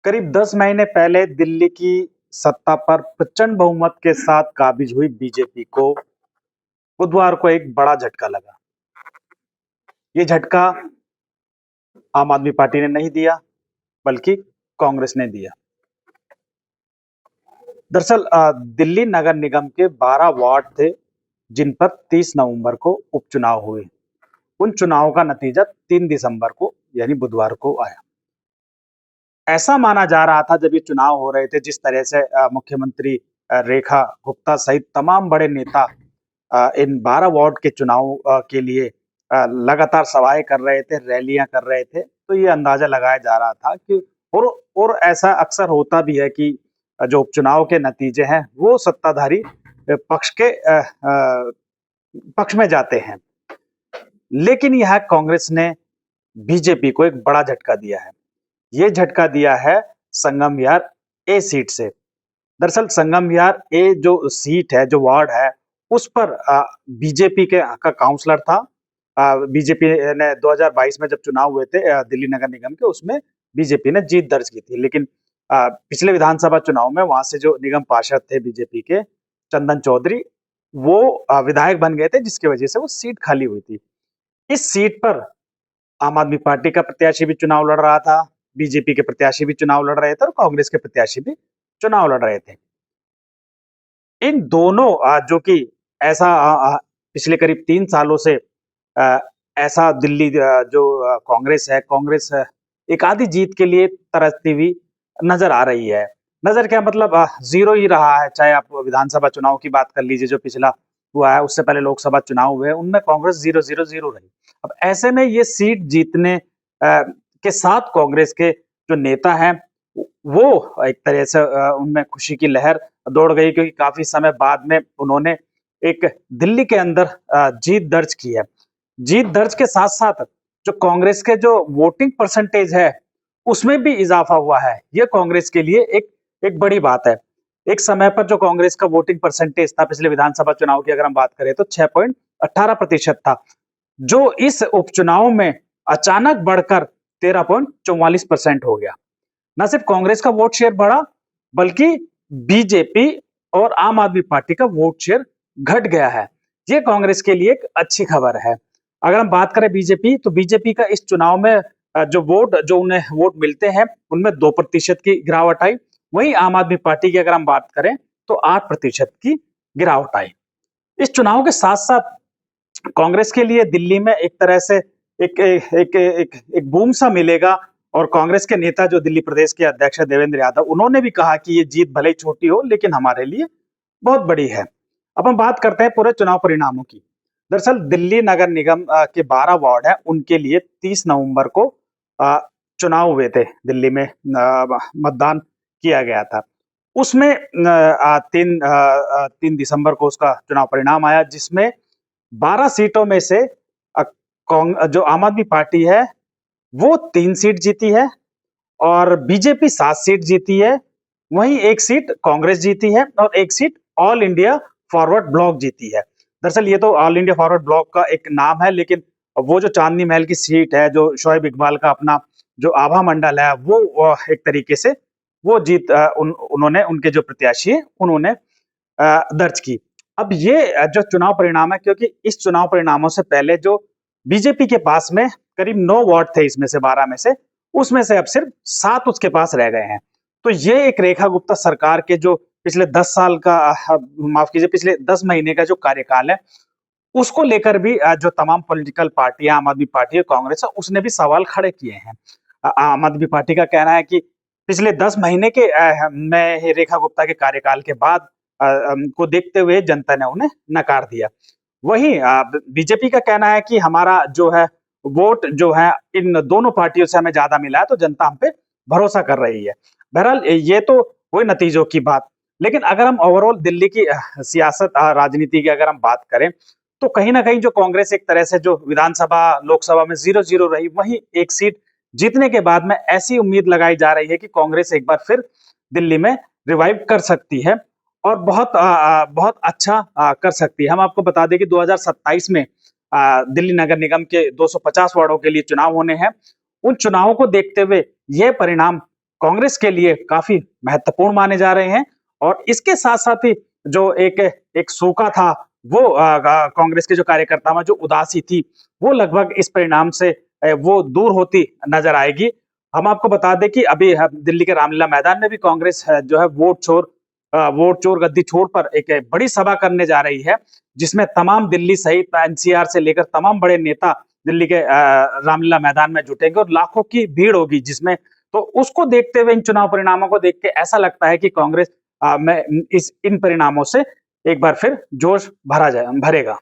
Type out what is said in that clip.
करीब 10 महीने पहले दिल्ली की सत्ता पर प्रचंड बहुमत के साथ काबिज हुई बीजेपी को बुधवार को एक बड़ा झटका लगा। ये झटका आम आदमी पार्टी ने नहीं दिया, बल्कि कांग्रेस ने दिया। दरअसल दिल्ली नगर निगम के 12 वार्ड थे, जिन पर 30 नवंबर को उपचुनाव हुए। उन चुनावों का नतीजा 3 दिसंबर को यानी बुधवार को आया। ऐसा माना जा रहा था जब ये चुनाव हो रहे थे, जिस तरह से मुख्यमंत्री रेखा गुप्ता सहित तमाम बड़े नेता इन 12 वार्ड के चुनाव के लिए लगातार सभाएं कर रहे थे, रैलियां कर रहे थे, तो ये अंदाजा लगाया जा रहा था कि और ऐसा अक्सर होता भी है कि जो उपचुनाव के नतीजे हैं वो सत्ताधारी पक्ष में जाते हैं। लेकिन यह कांग्रेस ने बीजेपी को एक बड़ा झटका दिया है। ये झटका दिया है संगम विहार ए सीट से। दरअसल संगम विहार ए जो सीट है, जो वार्ड है, उस पर बीजेपी का काउंसलर था। बीजेपी ने 2022 में जब चुनाव हुए थे दिल्ली नगर निगम के, उसमें बीजेपी ने जीत दर्ज की थी। लेकिन पिछले विधानसभा चुनाव में वहां से जो निगम पार्षद थे बीजेपी के, चंदन चौधरी, वो विधायक बन गए थे, जिसकी वजह से वो सीट खाली हुई थी। इस सीट पर आम आदमी पार्टी का प्रत्याशी भी चुनाव लड़ रहा था, बीजेपी के प्रत्याशी भी चुनाव लड़ रहे थे और कांग्रेस के प्रत्याशी भी चुनाव लड़ रहे थे। इन दोनों जो कि ऐसा पिछले करीब 3 सालों से ऐसा दिल्ली जो कांग्रेस है, कांग्रेस एक आधी जीत के लिए तरसती हुई नजर आ रही है। नजर क्या मतलब, जीरो ही रहा है। चाहे आप विधानसभा चुनाव की बात कर लीजिए जो पिछला हुआ है, उससे पहले लोकसभा चुनाव हुए, उनमें कांग्रेस 0-0-0 रही। अब ऐसे में ये सीट जीतने के साथ कांग्रेस के जो नेता हैं वो एक तरह से उनमें खुशी की लहर दौड़ गई, क्योंकि काफी समय बाद में उन्होंने एक दिल्ली के अंदर जीत दर्ज की है। जीत दर्ज के साथ साथ जो कांग्रेस के जो वोटिंग परसेंटेज है उसमें भी इजाफा हुआ है। ये कांग्रेस के लिए एक बड़ी बात है। एक समय पर जो कांग्रेस का वोटिंग परसेंटेज था पिछले विधानसभा चुनाव की अगर हम बात करें तो 6.18% था, जो इस उपचुनाव में अचानक बढ़कर 13.44% हो गया। न सिर्फ कांग्रेस का वोट शेयर बढ़ा, बल्कि बीजेपी और आम आदमी पार्टी का वोट शेयर घट गया है। ये कांग्रेस के लिए एक अच्छी खबर है। अगर हम बात करें बीजेपी, तो बीजेपी का इस चुनाव में जो उन्हें वोट मिलते हैं उनमें 2% की गिरावट आई। वहीं आम आदमी पार्टी की अगर हम बात करें तो 8% की गिरावट आई। इस चुनाव के साथ साथ कांग्रेस के लिए दिल्ली में एक तरह से एक बूम सा मिलेगा। और कांग्रेस के नेता जो दिल्ली प्रदेश के अध्यक्ष है देवेंद्र यादव, उन्होंने भी कहा कि ये जीत भले ही छोटी हो लेकिन हमारे लिए बहुत बड़ी है। अब हम बात करते हैं पूरे चुनाव परिणामों की। दरअसल दिल्ली नगर निगम के 12 वार्ड है, उनके लिए 30 नवंबर को चुनाव हुए थे। दिल्ली में मतदान किया गया था। उसमें 3 दिसंबर को उसका चुनाव परिणाम आया, जिसमें 12 सीटों में से जो आम आदमी पार्टी है वो 3 सीट जीती है और बीजेपी 7 सीट जीती है। वहीं 1 सीट कांग्रेस जीती है और 1 seat all India forward block जीती है। दरअसल ये तो ऑल इंडिया फॉरवर्ड ब्लॉक का एक नाम है, लेकिन वो जो चांदनी महल की सीट है, जो शोएब इकबाल का अपना जो आभा मंडल है, वो एक तरीके से वो जीत उन्होंने, उनके जो प्रत्याशी है उन्होंने दर्ज की। अब ये जो चुनाव परिणाम है, क्योंकि इस चुनाव परिणामों से पहले जो बीजेपी के पास में करीब 9 वार्ड थे, इसमें से 12 में से, उसमें से अब सिर्फ 7 उसके पास रह गए हैं। तो ये एक रेखा गुप्ता सरकार के जो पिछले 10 साल का माफ कीजिए पिछले 10 महीने का जो कार्यकाल है, उसको लेकर भी जो तमाम पॉलिटिकल पार्टियां, आम आदमी पार्टी और कांग्रेस है, उसने भी सवाल खड़े किए हैं। आम आदमी पार्टी का कहना है कि पिछले 10 महीने के में रेखा गुप्ता के कार्यकाल के बाद को देखते हुए जनता ने उन्हें नकार दिया। वहीं बीजेपी का कहना है कि हमारा जो है वोट जो है इन दोनों पार्टियों से हमें ज्यादा मिला है, तो जनता हम पे भरोसा कर रही है। बहरहाल ये तो हुई नतीजों की बात, लेकिन अगर हम ओवरऑल दिल्ली की सियासत राजनीति की अगर हम बात करें, तो कहीं ना कहीं जो कांग्रेस एक तरह से जो विधानसभा लोकसभा में 0-0 रही, वहीं 1 सीट जीतने के बाद में ऐसी उम्मीद लगाई जा रही है कि कांग्रेस एक बार फिर दिल्ली में रिवाइव कर सकती है और बहुत अच्छा कर सकती है। हम आपको बता दें कि 2027 में दिल्ली नगर निगम के 250 वार्डों के लिए चुनाव होने हैं। उन चुनावों को देखते हुए यह परिणाम कांग्रेस के लिए काफी महत्वपूर्ण माने जा रहे हैं। और इसके साथ साथ ही जो एक सूखा था, वो कांग्रेस के जो कार्यकर्ता में जो उदासी थी, वो लगभग इस परिणाम से वो दूर होती नजर आएगी। हम आपको बता दें कि अभी दिल्ली के रामलीला मैदान में भी कांग्रेस जो है वोट चोर गद्दी छोड़ पर एक बड़ी सभा करने जा रही है, जिसमें तमाम दिल्ली सहित एनसीआर से लेकर तमाम बड़े नेता दिल्ली के रामलीला मैदान में जुटेंगे और लाखों की भीड़ होगी जिसमें। तो उसको देखते हुए, इन चुनाव परिणामों को देख के ऐसा लगता है कि कांग्रेस में इन परिणामों से एक बार फिर जोश भरेगा।